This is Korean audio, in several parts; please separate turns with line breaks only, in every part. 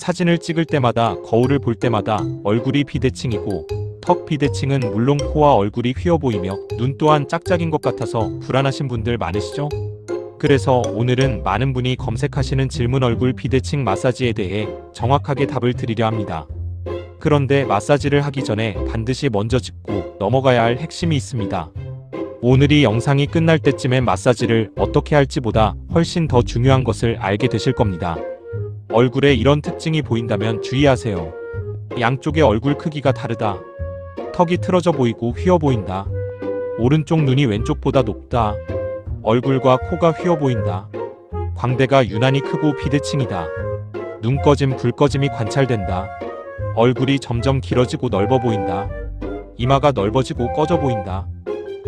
사진을 찍을 때마다 거울을 볼 때마다 얼굴이 비대칭이고 턱 비대칭은 물론 코와 얼굴이 휘어 보이며 눈 또한 짝짝인 것 같아서 불안하신 분들 많으시죠? 그래서 오늘은 많은 분이 검색하시는 질문 얼굴 비대칭 마사지에 대해 정확하게 답을 드리려 합니다. 그런데 마사지를 하기 전에 반드시 먼저 짚고 넘어가야 할 핵심이 있습니다. 오늘 이 영상이 끝날 때쯤엔 마사지를 어떻게 할지보다 훨씬 더 중요한 것을 알게 되실 겁니다. 얼굴에 이런 특징이 보인다면 주의하세요. 양쪽의 얼굴 크기가 다르다. 턱이 틀어져 보이고 휘어 보인다. 오른쪽 눈이 왼쪽보다 높다. 얼굴과 코가 휘어 보인다. 광대가 유난히 크고 비대칭이다. 눈 꺼짐, 불 꺼짐이 관찰된다. 얼굴이 점점 길어지고 넓어 보인다. 이마가 넓어지고 꺼져 보인다.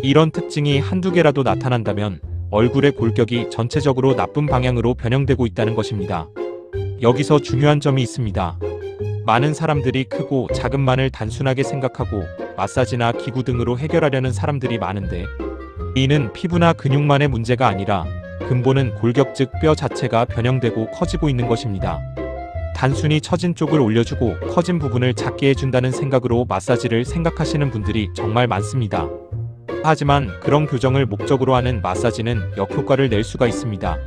이런 특징이 한두 개라도 나타난다면 얼굴의 골격이 전체적으로 나쁜 방향으로 변형되고 있다는 것입니다. 여기서 중요한 점이 있습니다. 많은 사람들이 크고 작은만을 단순하게 생각하고 마사지나 기구 등으로 해결하려는 사람들이 많은데 이는 피부나 근육만의 문제가 아니라 근본은 골격 즉 뼈 자체가 변형되고 커지고 있는 것입니다. 단순히 처진 쪽을 올려주고 커진 부분을 작게 해준다는 생각으로 마사지를 생각하시는 분들이 정말 많습니다. 하지만 그런 교정을 목적으로 하는 마사지는 역효과를 낼 수가 있습니다.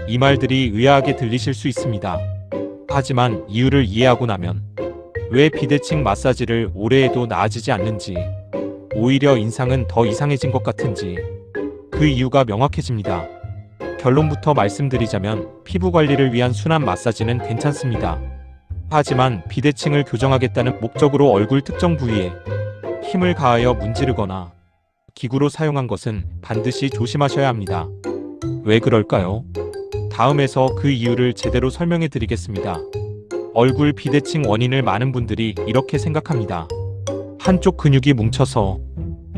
이 말들이 의아하게 들리실 수 있습니다. 하지만 이유를 이해하고 나면 왜 비대칭 마사지를 오래 해도 나아지지 않는지, 오히려 인상은 더 이상해진 것 같은지 그 이유가 명확해집니다. 결론부터 말씀드리자면 피부 관리를 위한 순한 마사지는 괜찮습니다. 하지만 비대칭을 교정하겠다는 목적으로 얼굴 특정 부위에 힘을 가하여 문지르거나 기구로 사용한 것은 반드시 조심하셔야 합니다. 왜 그럴까요? 다음에서 그 이유를 제대로 설명해 드리겠습니다. 얼굴 비대칭 원인을 많은 분들이 이렇게 생각합니다. 한쪽 근육이 뭉쳐서,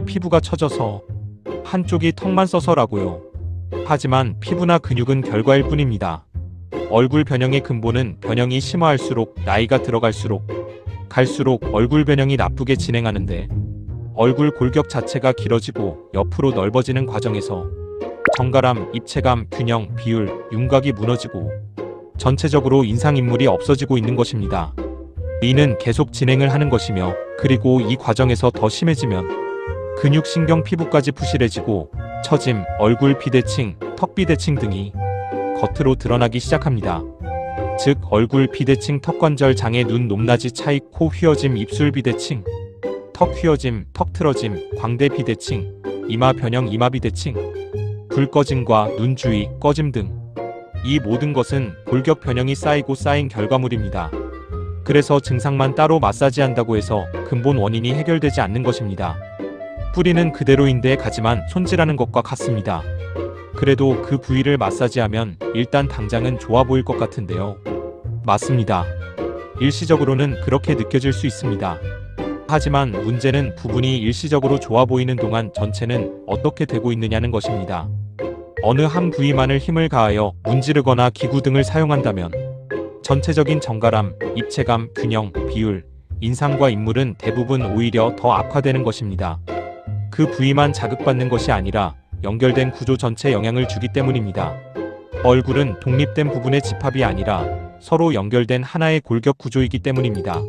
피부가 처져서, 한쪽이 턱만 써서라고요. 하지만 피부나 근육은 결과일 뿐입니다. 얼굴 변형의 근본은 변형이 심화할수록 나이가 들어갈수록 얼굴 변형이 나쁘게 진행하는데 얼굴 골격 자체가 길어지고 옆으로 넓어지는 과정에서 정갈함, 입체감, 균형, 비율, 윤곽이 무너지고 전체적으로 인상인물이 없어지고 있는 것입니다. 이는 계속 진행을 하는 것이며 그리고 이 과정에서 더 심해지면 근육, 신경, 피부까지 부실해지고 처짐, 얼굴 비대칭, 턱 비대칭 등이 겉으로 드러나기 시작합니다. 즉 얼굴 비대칭, 턱관절 장애, 눈 높낮이 차이, 코 휘어짐, 입술 비대칭, 턱 휘어짐, 턱 틀어짐, 광대 비대칭, 이마 변형, 이마 비대칭, 불 꺼짐과 눈 주위, 꺼짐 등 이 모든 것은 골격 변형이 쌓이고 쌓인 결과물입니다. 그래서 증상만 따로 마사지한다고 해서 근본 원인이 해결되지 않는 것입니다. 뿌리는 그대로인데 가지만 손질하는 것과 같습니다. 그래도 그 부위를 마사지하면 일단 당장은 좋아 보일 것 같은데요. 맞습니다. 일시적으로는 그렇게 느껴질 수 있습니다. 하지만 문제는 부분이 일시적으로 좋아 보이는 동안 전체는 어떻게 되고 있느냐는 것입니다. 어느 한 부위만을 힘을 가하여 문지르거나 기구 등을 사용한다면 전체적인 정갈함, 입체감, 균형, 비율, 인상과 인물은 대부분 오히려 더 악화되는 것입니다. 그 부위만 자극받는 것이 아니라 연결된 구조 전체에 영향을 주기 때문입니다. 얼굴은 독립된 부분의 집합이 아니라 서로 연결된 하나의 골격 구조이기 때문입니다.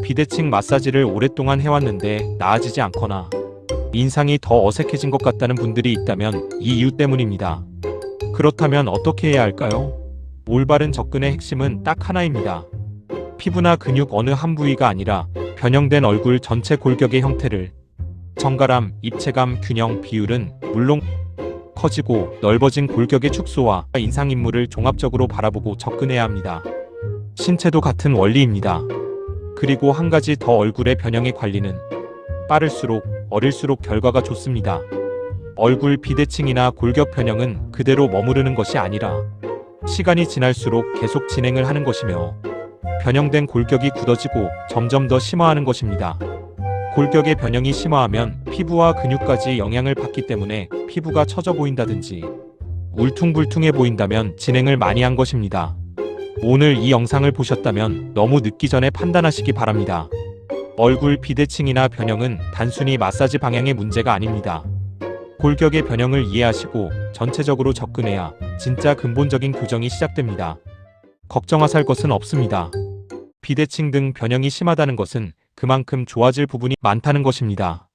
비대칭 마사지를 오랫동안 해왔는데 나아지지 않거나 인상이 더 어색해진 것 같다는 분들이 있다면 이 이유 때문입니다. 그렇다면 어떻게 해야 할까요? 올바른 접근의 핵심은 딱 하나입니다. 피부나 근육 어느 한 부위가 아니라 변형된 얼굴 전체 골격의 형태를 정갈함, 입체감, 균형, 비율은 물론 커지고 넓어진 골격의 축소와 인상인물을 종합적으로 바라보고 접근해야 합니다. 신체도 같은 원리입니다. 그리고 한 가지 더 얼굴의 변형의 관리는 빠를수록 어릴수록 결과가 좋습니다. 얼굴 비대칭이나 골격 변형은 그대로 머무르는 것이 아니라 시간이 지날수록 계속 진행을 하는 것이며 변형된 골격이 굳어지고 점점 더 심화하는 것입니다. 골격의 변형이 심화하면 피부와 근육까지 영향을 받기 때문에 피부가 처져 보인다든지 울퉁불퉁해 보인다면 진행을 많이 한 것입니다. 오늘 이 영상을 보셨다면 너무 늦기 전에 판단하시기 바랍니다. 얼굴 비대칭이나 변형은 단순히 마사지 방향의 문제가 아닙니다. 골격의 변형을 이해하시고 전체적으로 접근해야 진짜 근본적인 교정이 시작됩니다. 걱정하실 것은 없습니다. 비대칭 등 변형이 심하다는 것은 그만큼 좋아질 부분이 많다는 것입니다.